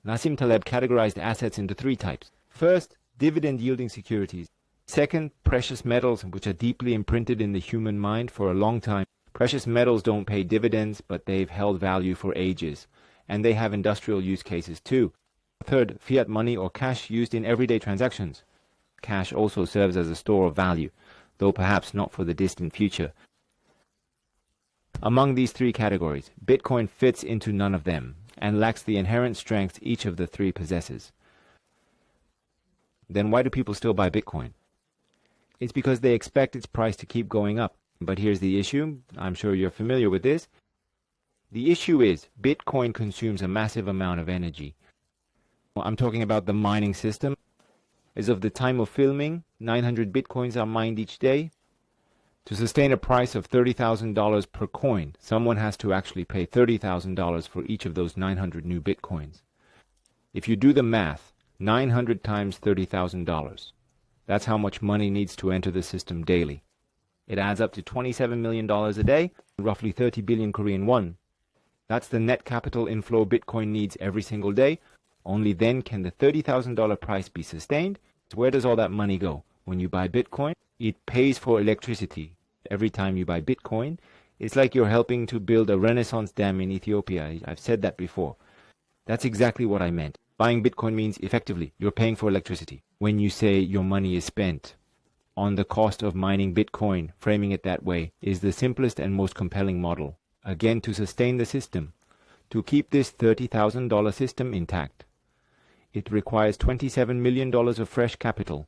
Nassim Taleb categorized assets into three types. First, dividend-yielding securities. Second, precious metals, which are deeply imprinted in the human mind for a long time. Precious metals don't pay dividends, but they've held value for ages, and they have industrial use cases too. Third, fiat money or cash used in everyday transactions. Cash also serves as a store of value, though perhaps not for the distant future. Among these three categories, Bitcoin fits into none of them, and lacks the inherent strength each of the three possesses. Then why do people still buy Bitcoin? It's because they expect its price to keep going up. But here's the issue. I'm sure you're familiar with this. The issue is Bitcoin consumes a massive amount of energy. I'm talking about the mining system. As of the time of filming, 900 Bitcoins are mined each day. To sustain a price of $30,000 per coin, someone has to actually pay $30,000 for each of those 900 new Bitcoins. If you do the math, 900 times $30,000. That's how much money needs to enter the system daily. It adds up to $27 million a day, roughly 30 billion Korean won. That's the net capital inflow Bitcoin needs every single day. Only then can the $30,000 price be sustained. Where does all that money go? When you buy Bitcoin, it pays for electricity. Every time you buy Bitcoin, it's like you're helping to build a Renaissance dam in Ethiopia. I've said that before. That's exactly what I meant. Buying Bitcoin means effectively you're paying for electricity. When you say your money is spent on the cost of mining Bitcoin, framing it that way is the simplest and most compelling model. Again, to sustain the system, to keep this $30,000 system intact, it requires $27 million of fresh capital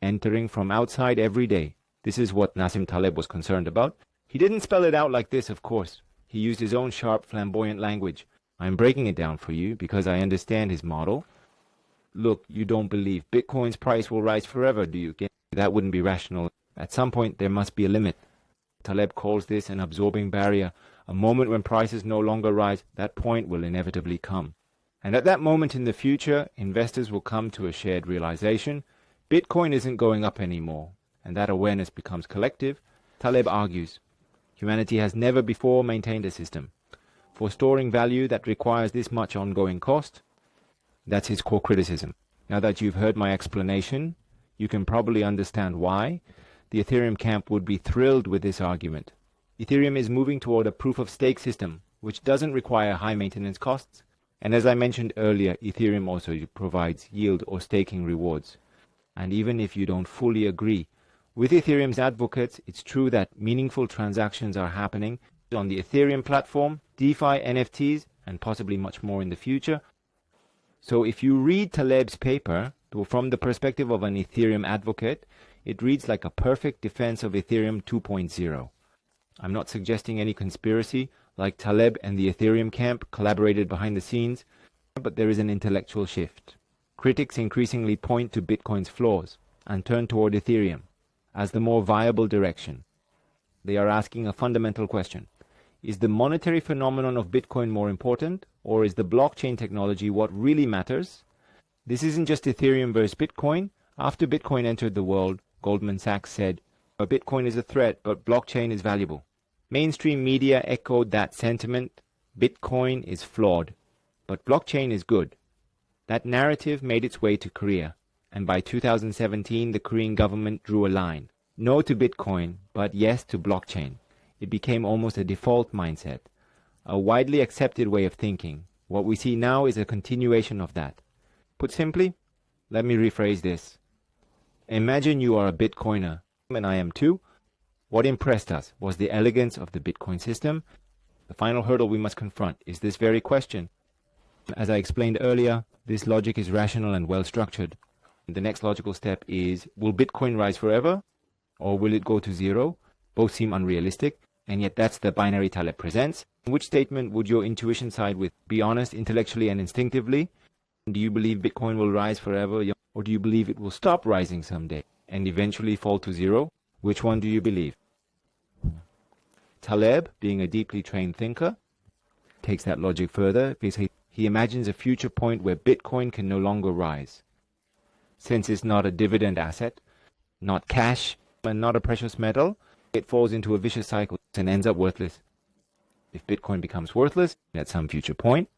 entering from outside every day. This is what Nassim Taleb was concerned about. He didn't spell it out like this, of course. He used his own sharp, flamboyant language. I'm breaking it down for you because I understand his model. Look, you don't believe Bitcoin's price will rise forever, do you? That wouldn't be rational. At some point, there must be a limit. Taleb calls this an absorbing barrier. A moment when prices no longer rise, that point will inevitably come. And at that moment in the future, investors will come to a shared realization. Bitcoin isn't going up anymore, and that awareness becomes collective. Taleb argues, humanity has never before maintained a system for storing value that requires this much ongoing cost. That's his core criticism. Now that you've heard my explanation, you can probably understand why the Ethereum camp would be thrilled with this argument. Ethereum is moving toward a proof-of-stake system, which doesn't require high maintenance costs. And as I mentioned earlier, Ethereum also provides yield or staking rewards. And even if you don't fully agree with Ethereum's advocates, it's true that meaningful transactions are happening on the Ethereum platform, DeFi, NFTs, and possibly much more in the future. So if you read Taleb's paper from the perspective of an Ethereum advocate, it reads like a perfect defense of Ethereum 2.0. I'm not suggesting any conspiracy, like Taleb and the Ethereum camp collaborated behind the scenes, but there is an intellectual shift. Critics increasingly point to Bitcoin's flaws and turn toward Ethereum as the more viable direction. They are asking a fundamental question. Is the monetary phenomenon of Bitcoin more important, or is the blockchain technology what really matters? This isn't just Ethereum versus Bitcoin. After Bitcoin entered the world, Goldman Sachs said, Bitcoin is a threat, but blockchain is valuable. Mainstream media echoed that sentiment. Bitcoin is flawed, but blockchain is good. That narrative made its way to Korea, and by 2017 the Korean government drew a line. No to Bitcoin, but yes to blockchain. It became almost a default mindset, a widely accepted way of thinking. What we see now is a continuation of that. Put simply, let me rephrase this. Imagine you are a Bitcoiner, and I am too. What impressed us was the elegance of the Bitcoin system. The final hurdle we must confront is this very question. As I explained earlier, this logic is rational and well structured. The next logical step is, will Bitcoin rise forever, or will it go to zero? Both seem unrealistic, and yet that's the binary Taleb presents. Which statement would your intuition side with? Be honest intellectually and instinctively. Do you believe Bitcoin will rise forever, or do you believe it will stop rising someday and eventually fall to zero? Which one do you believe? Taleb, being a deeply trained thinker, takes that logic further. He imagines a future point where Bitcoin can no longer rise. Since it's not a dividend asset, not cash, and not a precious metal, it falls into a vicious cycle and ends up worthless. If Bitcoin becomes worthless at some future point,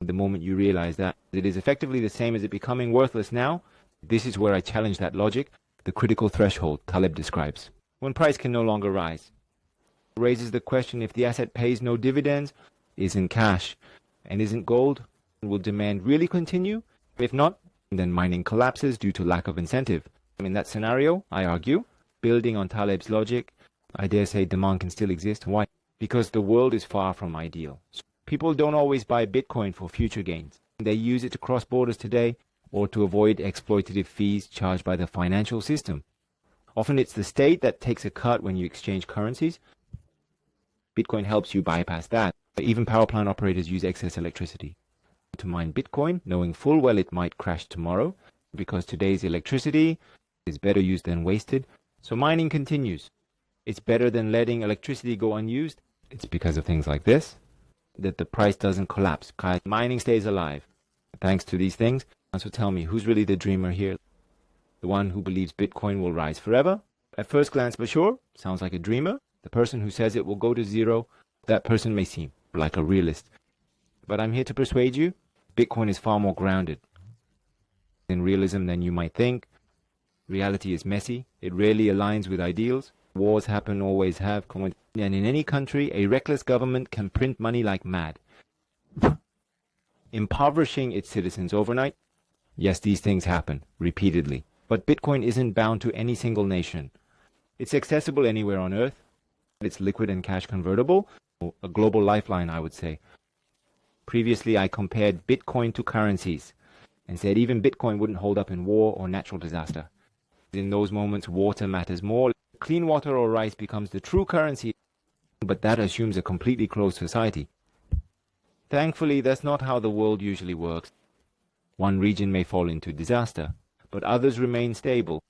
The moment you realize that it is effectively the same as it becoming worthless now, this is where I challenge that logic, the critical threshold Taleb describes. When price can no longer rise. It raises the question if the asset pays no dividends, isn't cash, and isn't gold, will demand really continue? If not, then mining collapses due to lack of incentive. In that scenario, I argue, building on Taleb's logic, I dare say demand can still exist. Why? Because the world is far from ideal. People don't always buy Bitcoin for future gains. They use it to cross borders today or to avoid exploitative fees charged by the financial system. Often it's the state that takes a cut when you exchange currencies. Bitcoin helps you bypass that. Even power plant operators use excess electricity to mine Bitcoin, knowing full well it might crash tomorrow, because today's electricity is better used than wasted. So mining continues. It's better than letting electricity go unused. It's because of things like this that the price doesn't collapse. Mining stays alive thanks to these things. So tell me, who's really the dreamer here? The one who believes Bitcoin will rise forever? At first glance, for sure, sounds like a dreamer. The person who says it will go to zero, that person may seem like a realist. But I'm here to persuade you, Bitcoin is far more grounded in realism than you might think. Reality is messy. It rarely aligns with ideals. Wars happen, always have. And in any country, a reckless government can print money like mad, impoverishing its citizens overnight. Yes, these things happen repeatedly. But Bitcoin isn't bound to any single nation. It's accessible anywhere on Earth. It's liquid and cash convertible. A global lifeline, I would say. Previously, I compared Bitcoin to currencies and said even Bitcoin wouldn't hold up in war or natural disaster. In those moments, water matters more. Clean water or rice becomes the true currency, but that assumes a completely closed society. Thankfully, that's not how the world usually works. One region may fall into disaster, but others remain stable.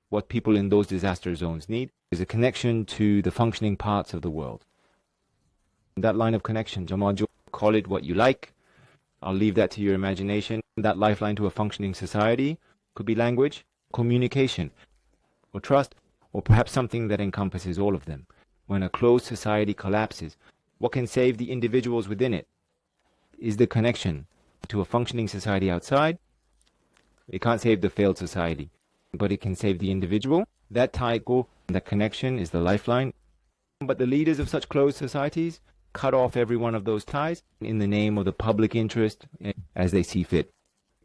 What people in those disaster zones need is a connection to the functioning parts of the world. That line of connection, Jamal, call it what you like. I'll leave that to your imagination. That lifeline to a functioning society could be language, communication, or trust, or perhaps something that encompasses all of them. When a closed society collapses, what can save the individuals within it is the connection to a functioning society outside. It can't save the failed society, but it can save the individual. That tie, that connection is the lifeline. But the leaders of such closed societies cut off every one of those ties in the name of the public interest as they see fit.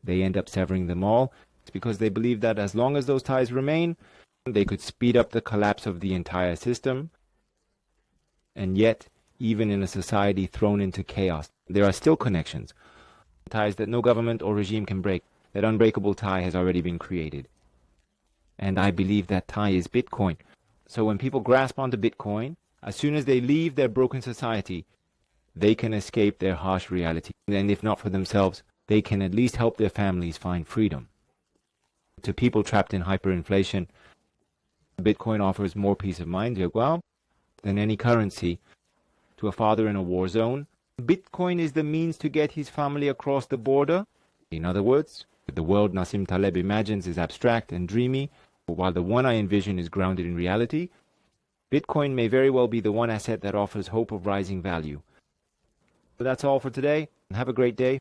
They end up severing them all. It's because they believe that as long as those ties remain, they could speed up the collapse of the entire system. And yet, even in a society thrown into chaos, there are still connections, ties that no government or regime can break. That unbreakable tie has already been created. And I believe that tie is Bitcoin. So when people grasp onto Bitcoin, as soon as they leave their broken society, they can escape their harsh reality. And if not for themselves, they can at least help their families find freedom. To people trapped in hyperinflation, Bitcoin offers more peace of mind than any currency. To a father in a war zone, Bitcoin is the means to get his family across the border. In other words, the world Nassim Taleb imagines is abstract and dreamy, while the one I envision is grounded in reality. Bitcoin may very well be the one asset that offers hope of rising value. But that's all for today. Have a great day.